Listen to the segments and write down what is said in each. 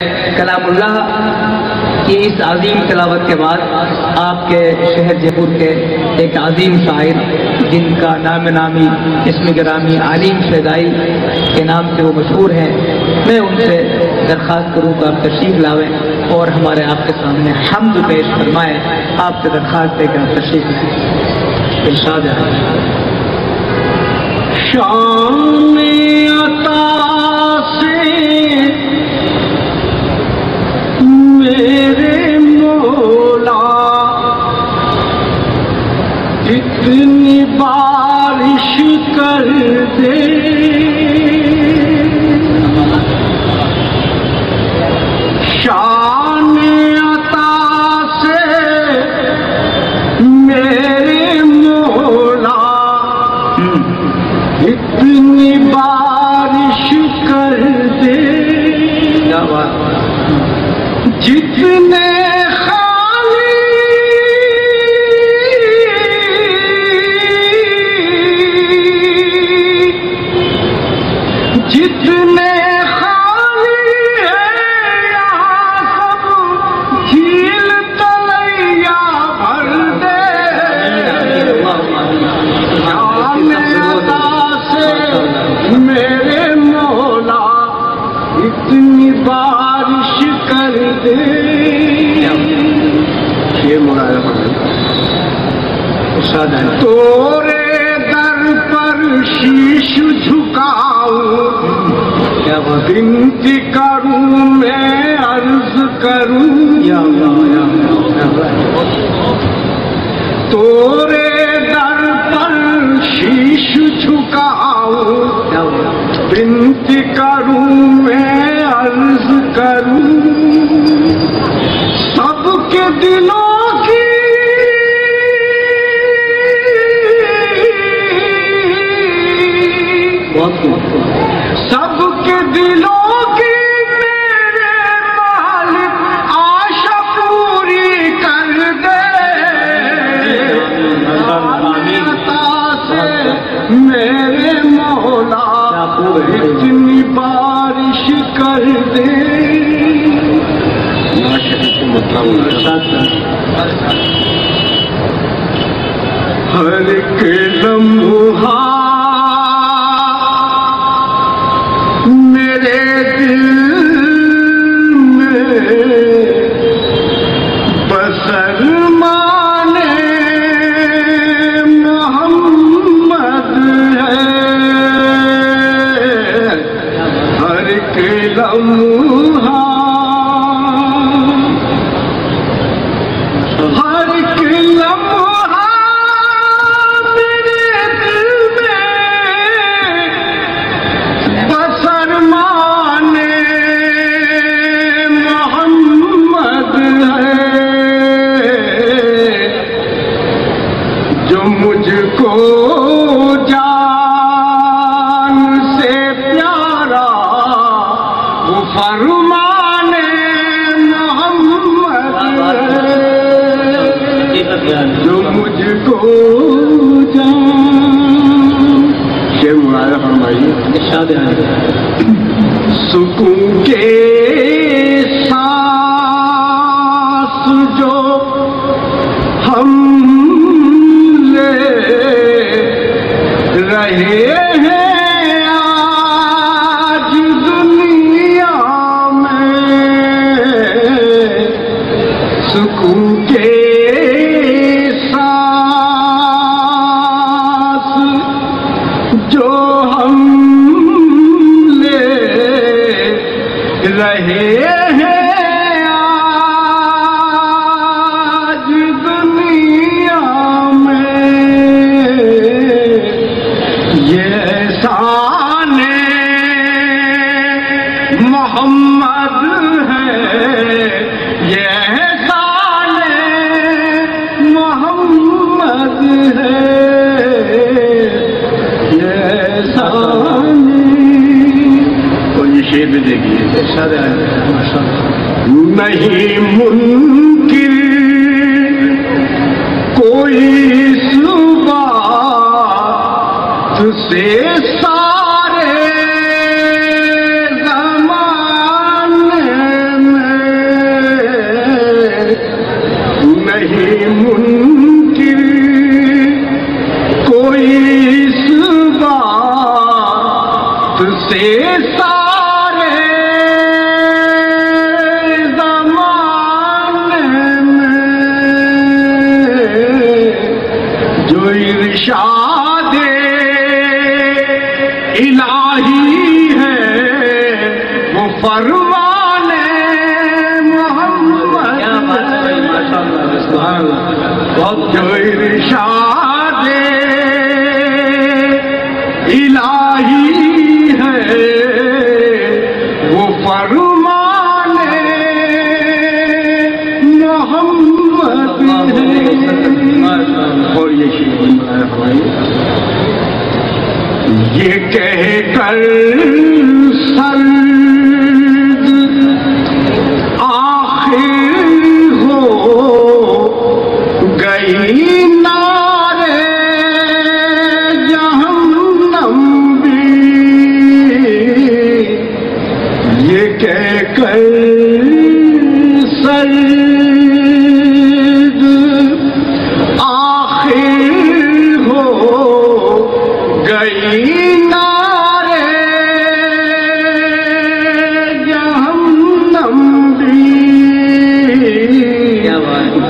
کلام اللہ کی اس عظیم تلاوت کے بعد آپ کے شہر جے پور کے ایک عظیم شاعر جن کا نام نامی اسم گرامی عالم فیضائی کے نام سے وہ مشہور ہیں، میں ان سے درخواست کروں کہ آپ تشریف لاویں اور ہمارے آپ کے سامنے حمد پیش فرمائیں۔ آپ سے درخواست ہے کہ آپ تشریف لائیں۔ ارشاد ہے شان عطا سے میرے مولا اتنی بارش کر دے، شان عطا سے میرے مولا اتنی بارش کر دے، جتنے خالی جتنے خالی ہے یہاں سب جھیل تلیا بھر دے، شان عطا سے میرے مولا اتنی بارش کر دے۔ یہ مراد ہے تورے در پر شیش جھکاؤں، بنتی کروں میں عرض کروں، تورے در پر شیش جھکاؤں، بنتی کروں میں عرض کروں، سب کے دلوں کی سب کے دلوں کی میرے مالک آشا پوری کر دے، عطا سے میرے مولا اتنی بارش کر دے۔ ہر ایک لمحہ میرے دل میں بسر مانے محمد ہے، ہر ایک لمحہ ہر ایک لمحہ میرے دل میں بسر مانے محمد ہے، جو مجھ کو جان سے پیارا وہ فرمانے محمد ہے، جو مجھ کو جان سے مراد فرمائیے۔ ارشاد ہے سکون کے سانس جو ہم لے رہے ہیں آج دنیا میں، سکون کے جو ہم لے رہے ہیں آج دنیا میں، یہ احسان محمد ہے، یہ احسان محمد ہے، کوئی شعر بھی دیکھیے۔ نہیں منکر کوئی صبح سے سارے زمانے سے سارے زمانے میں جو ارشاد الہی ہے وہ فرمانے محمد جو ارشاد الہی ہے وہ فرمانے محمد ہے۔ اور یہ شیخ یہ کہہ کر سرد آخر ہو گئی نارے جہنم بھی، یہ کہہ کر سرد آخر ہو گئی نارے جہنم بھی،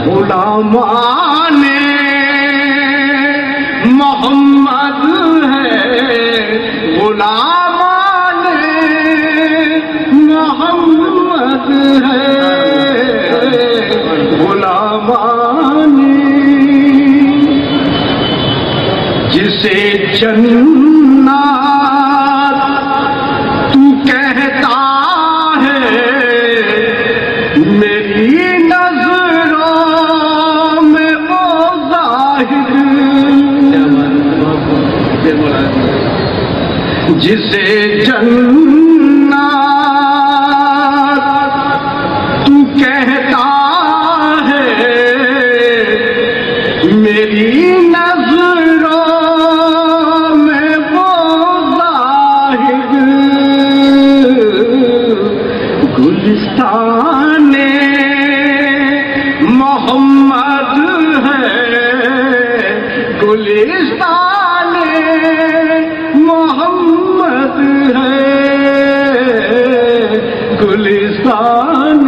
غلامان محمد ہے، غلامان محمد ہے، غلامان جسے جنات تو کہتا ہے میری نظروں میں وہ ظاہر، جسے جنات تو کہتا ہے میری نظروں میں وہ ظاہر، گلستان محمد ہے، گلستان محمد ہے، گلستان۔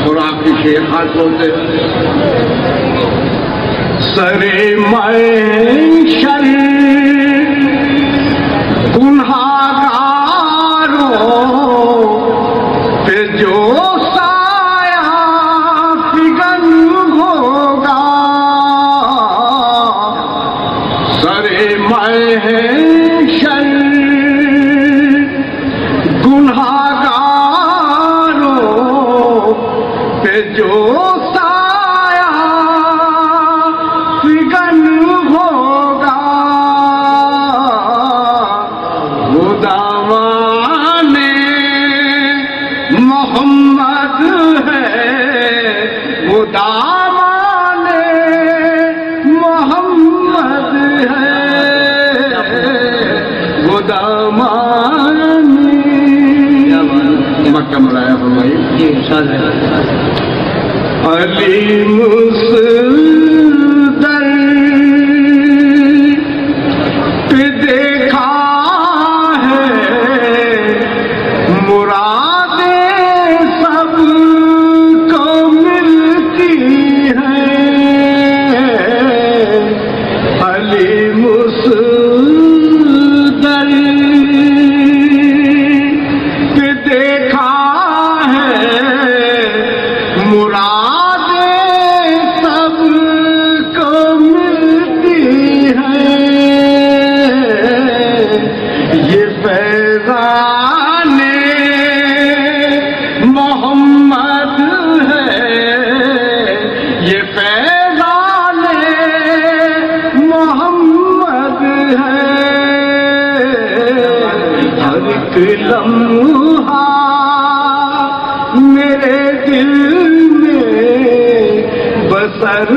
اور آپ کی شیخ خاص بولتے سرے محشر گنہگاروں پہ جو سایہ فگن ہوگا، سرے محشر گنہگاروں پہ جو سایہ فگن ہوگا، وہ دامان محمد ہے، وہ دامان محمد ہے، وہ دامان مکہ ملایا فرمائی علی مصدر پہ دیکھا ہے مرادیں سب کو ملتی ہیں، علی مصدر پہ دیکھا ہے مرادیں سب کو ملتی ہیں، یہ فیضان محمد ہے، یہ فیضان محمد ہے، ہر ایک لمحہ میرے دل میں بسر